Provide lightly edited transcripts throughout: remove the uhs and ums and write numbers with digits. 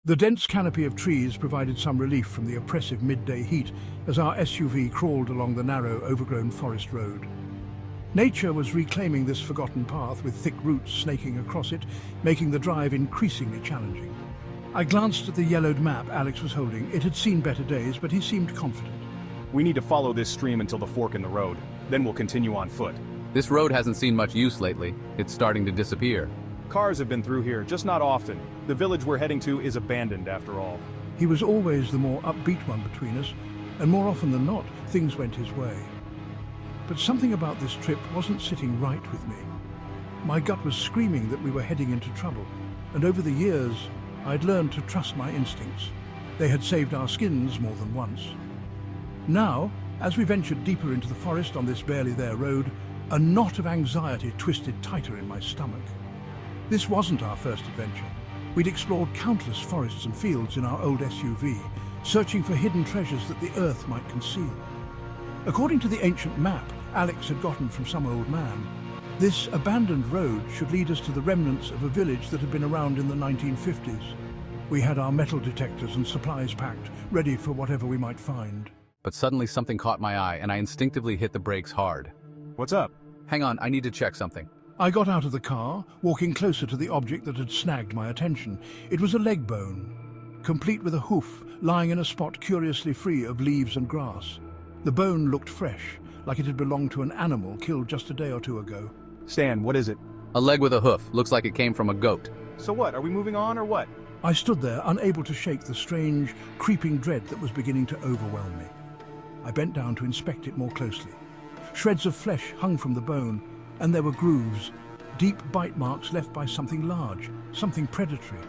The dense canopy of trees provided some relief from the oppressive midday heat as our SUV crawled along the narrow, overgrown forest road. Nature was reclaiming this forgotten path with thick roots snaking across it, making the drive increasingly challenging. I glanced at the yellowed map Alex was holding. It had seen better days, but he seemed confident. We need to follow this stream until the fork in the road. Then we'll continue on foot. This road hasn't seen much use lately. It's starting to disappear. Cars have been through here, just not often. The village we're heading to is abandoned after all. He was always the more upbeat one between us, and more often than not, things went his way. But something about this trip wasn't sitting right with me. My gut was screaming that we were heading into trouble, and over the years, I'd learned to trust my instincts. They had saved our skins more than once. Now, as we ventured deeper into the forest on this barely there road, a knot of anxiety twisted tighter in my stomach. This wasn't our first adventure. We'd explored countless forests and fields in our old SUV, searching for hidden treasures that the earth might conceal. According to the ancient map Alex had gotten from some old man, this abandoned road should lead us to the remnants of a village that had been around in the 1950s. We had our metal detectors and supplies packed, ready for whatever we might find. But suddenly something caught my eye and I instinctively hit the brakes hard. What's up? Hang on, I need to check something. I got out of the car, walking closer to the object that had snagged my attention. It was a leg bone, complete with a hoof, lying in a spot curiously free of leaves and grass. The bone looked fresh, like it had belonged to an animal killed just a day or two ago. Stan, what is it? A leg with a hoof. Looks like it came from a goat. So what, are we moving on or what? I stood there, unable to shake the strange, creeping dread that was beginning to overwhelm me. I bent down to inspect it more closely. Shreds of flesh hung from the bone, and there were grooves, deep bite marks left by something large, something predatory.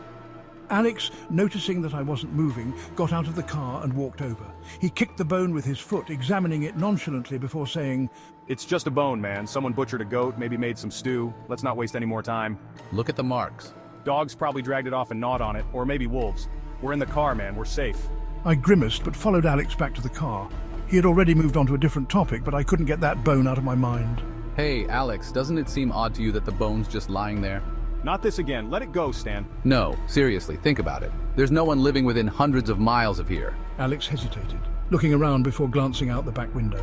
Alex, noticing that I wasn't moving, got out of the car and walked over. He kicked the bone with his foot, examining it nonchalantly before saying, It's just a bone, man. Someone butchered a goat, maybe made some stew. Let's not waste any more time. Look at the marks. Dogs probably dragged it off and gnawed on it, or maybe wolves. We're in the car, man. We're safe. I grimaced but followed Alex back to the car. He had already moved on to a different topic, but I couldn't get that bone out of my mind. Hey, Alex, doesn't it seem odd to you that the bone's just lying there? Not this again. Let it go, Stan. No, seriously, think about it. There's no one living within hundreds of miles of here. Alex hesitated, looking around before glancing out the back window.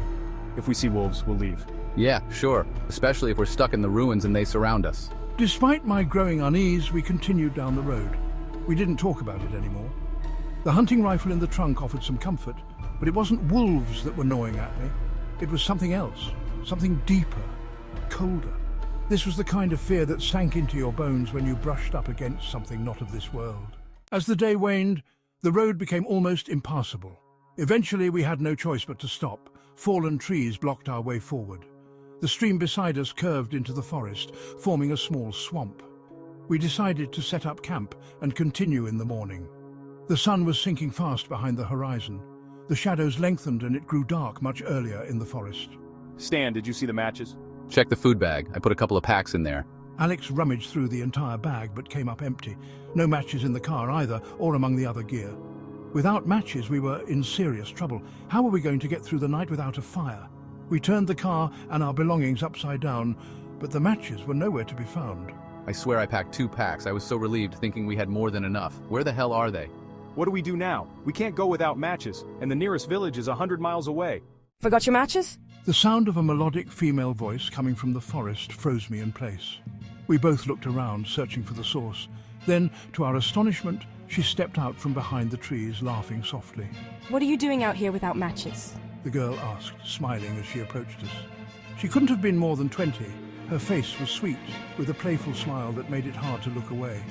If we see wolves, we'll leave. Yeah, sure, especially if we're stuck in the ruins and they surround us. Despite my growing unease, we continued down the road. We didn't talk about it anymore. The hunting rifle in the trunk offered some comfort, but it wasn't wolves that were gnawing at me. It was something else, something deeper, colder. This was the kind of fear that sank into your bones when you brushed up against something not of this world. As the day waned, the road became almost impassable. Eventually, we had no choice but to stop. Fallen trees blocked our way forward. The stream beside us curved into the forest, forming a small swamp. We decided to set up camp and continue in the morning. The sun was sinking fast behind the horizon. The shadows lengthened and it grew dark much earlier in the forest. Stan, did you see the matches? Check the food bag. I put a couple of packs in there. Alex rummaged through the entire bag but came up empty. No matches in the car either, or among the other gear. Without matches, we were in serious trouble. How were we going to get through the night without a fire? We turned the car and our belongings upside down, but the matches were nowhere to be found. I swear I packed 2 packs. I was so relieved thinking we had more than enough. Where the hell are they? What do we do now? We can't go without matches, and the nearest village is 100 miles away. Forgot your matches? The sound of a melodic female voice coming from the forest froze me in place. We both looked around, searching for the source. Then, to our astonishment, she stepped out from behind the trees, laughing softly. What are you doing out here without matches? The girl asked, smiling as she approached us. She couldn't have been more than 20. Her face was sweet, with a playful smile that made it hard to look away.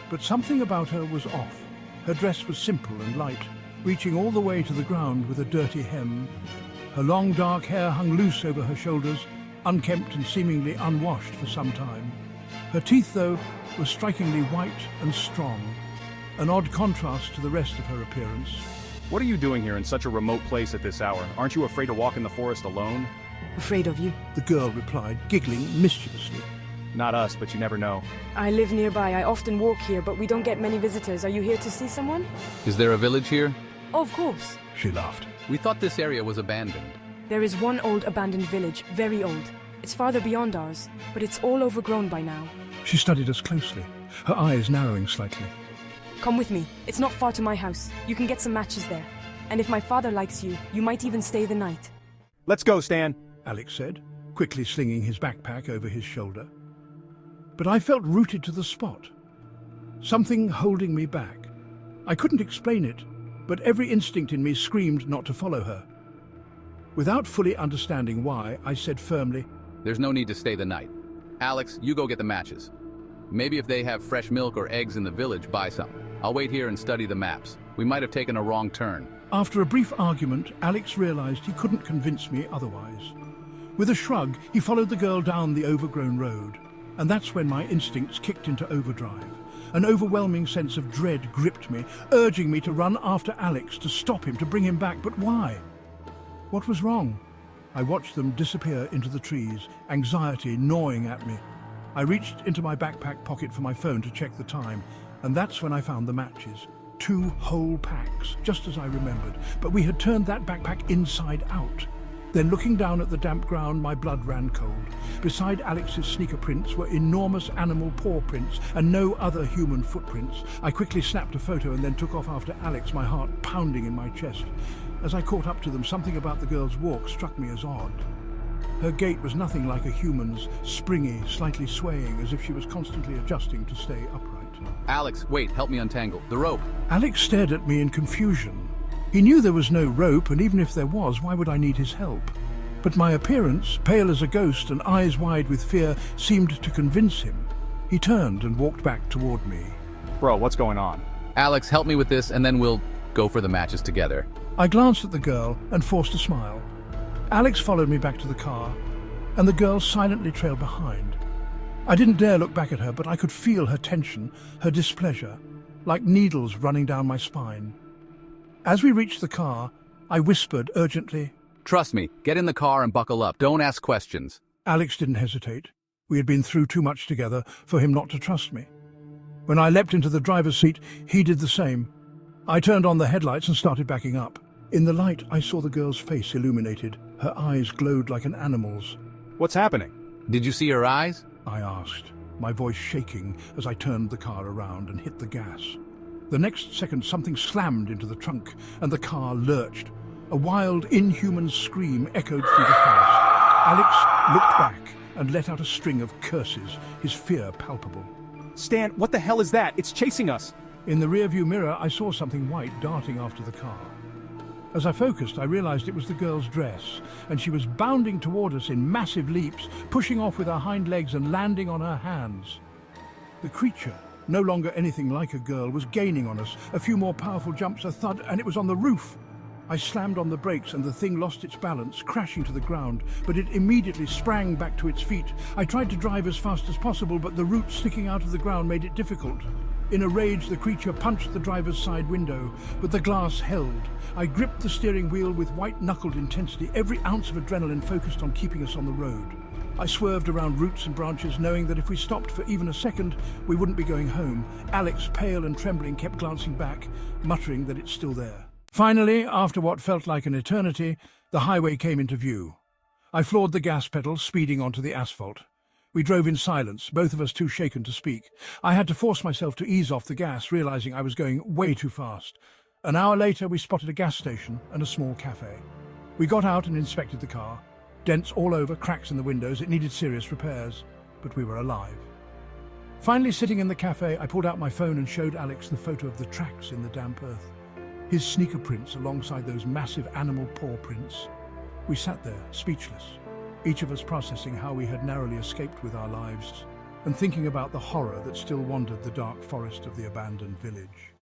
But something about her was off. Her dress was simple and light, reaching all the way to the ground with a dirty hem. Her long dark hair hung loose over her shoulders, unkempt and seemingly unwashed for some time. Her teeth, though, were strikingly white and strong, an odd contrast to the rest of her appearance. What are you doing here in such a remote place at this hour? Aren't you afraid to walk in the forest alone? Afraid of you. The girl replied, giggling mischievously. Not us, but you never know. I live nearby. I often walk here, but we don't get many visitors. Are you here to see someone? Is there a village here? Oh, of course. She laughed. We thought this area was abandoned. There is one old abandoned village, very old. It's farther beyond ours, but it's all overgrown by now. She studied us closely, her eyes narrowing slightly. Come with me. It's not far to my house. You can get some matches there. And if my father likes you, you might even stay the night. Let's go, Stan. Alex said, quickly slinging his backpack over his shoulder. But I felt rooted to the spot. Something holding me back. I couldn't explain it, but every instinct in me screamed not to follow her. Without fully understanding why, I said firmly, There's no need to stay the night. Alex, you go get the matches. Maybe if they have fresh milk or eggs in the village, buy some. I'll wait here and study the maps. We might have taken a wrong turn. After a brief argument, Alex realized he couldn't convince me otherwise. With a shrug, he followed the girl down the overgrown road, and that's when my instincts kicked into overdrive. An overwhelming sense of dread gripped me, urging me to run after Alex, to stop him, to bring him back. But why? What was wrong? I watched them disappear into the trees, anxiety gnawing at me. I reached into my backpack pocket for my phone to check the time, and that's when I found the matches. 2 whole packs, just as I remembered, but we had turned that backpack inside out. Then, looking down at the damp ground, my blood ran cold. Beside Alex's sneaker prints were enormous animal paw prints and no other human footprints. I quickly snapped a photo and then took off after Alex, my heart pounding in my chest. As I caught up to them, something about the girl's walk struck me as odd. Her gait was nothing like a human's, springy, slightly swaying, as if she was constantly adjusting to stay upright. Alex, wait, help me untangle. The rope. Alex stared at me in confusion. He knew there was no rope, and even if there was, why would I need his help? But my appearance, pale as a ghost and eyes wide with fear, seemed to convince him. He turned and walked back toward me. Bro, what's going on? Alex, help me with this, and then we'll go for the matches together. I glanced at the girl and forced a smile. Alex followed me back to the car, and the girl silently trailed behind. I didn't dare look back at her, but I could feel her tension, her displeasure, like needles running down my spine. As we reached the car, I whispered urgently, Trust me, get in the car and buckle up. Don't ask questions. Alex didn't hesitate. We had been through too much together for him not to trust me. When I leapt into the driver's seat, he did the same. I turned on the headlights and started backing up. In the light, I saw the girl's face illuminated. Her eyes glowed like an animal's. What's happening? Did you see her eyes? I asked, my voice shaking as I turned the car around and hit the gas. The next second, something slammed into the trunk, and the car lurched. A wild, inhuman scream echoed through the forest. Alex looked back and let out a string of curses, his fear palpable. Stan, what the hell is that? It's chasing us. In the rearview mirror, I saw something white darting after the car. As I focused, I realized it was the girl's dress, and she was bounding toward us in massive leaps, pushing off with her hind legs and landing on her hands. The creature, no longer anything like a girl, was gaining on us. A few more powerful jumps, a thud, and it was on the roof. I slammed on the brakes and the thing lost its balance, crashing to the ground, but it immediately sprang back to its feet. I tried to drive as fast as possible, but the roots sticking out of the ground made it difficult. In a rage, the creature punched the driver's side window, but the glass held. I gripped the steering wheel with white-knuckled intensity, every ounce of adrenaline focused on keeping us on the road. I swerved around roots and branches, knowing that if we stopped for even a second, we wouldn't be going home. Alex, pale and trembling, kept glancing back, muttering that it's still there. Finally, after what felt like an eternity, the highway came into view. I floored the gas pedal, speeding onto the asphalt. We drove in silence, both of us too shaken to speak. I had to force myself to ease off the gas, realizing I was going way too fast. An hour later, we spotted a gas station and a small cafe. We got out and inspected the car. Dents all over, cracks in the windows. It needed serious repairs, but we were alive. Finally, sitting in the cafe, I pulled out my phone and showed Alex the photo of the tracks in the damp earth. His sneaker prints alongside those massive animal paw prints. We sat there, speechless, each of us processing how we had narrowly escaped with our lives and thinking about the horror that still wandered the dark forest of the abandoned village.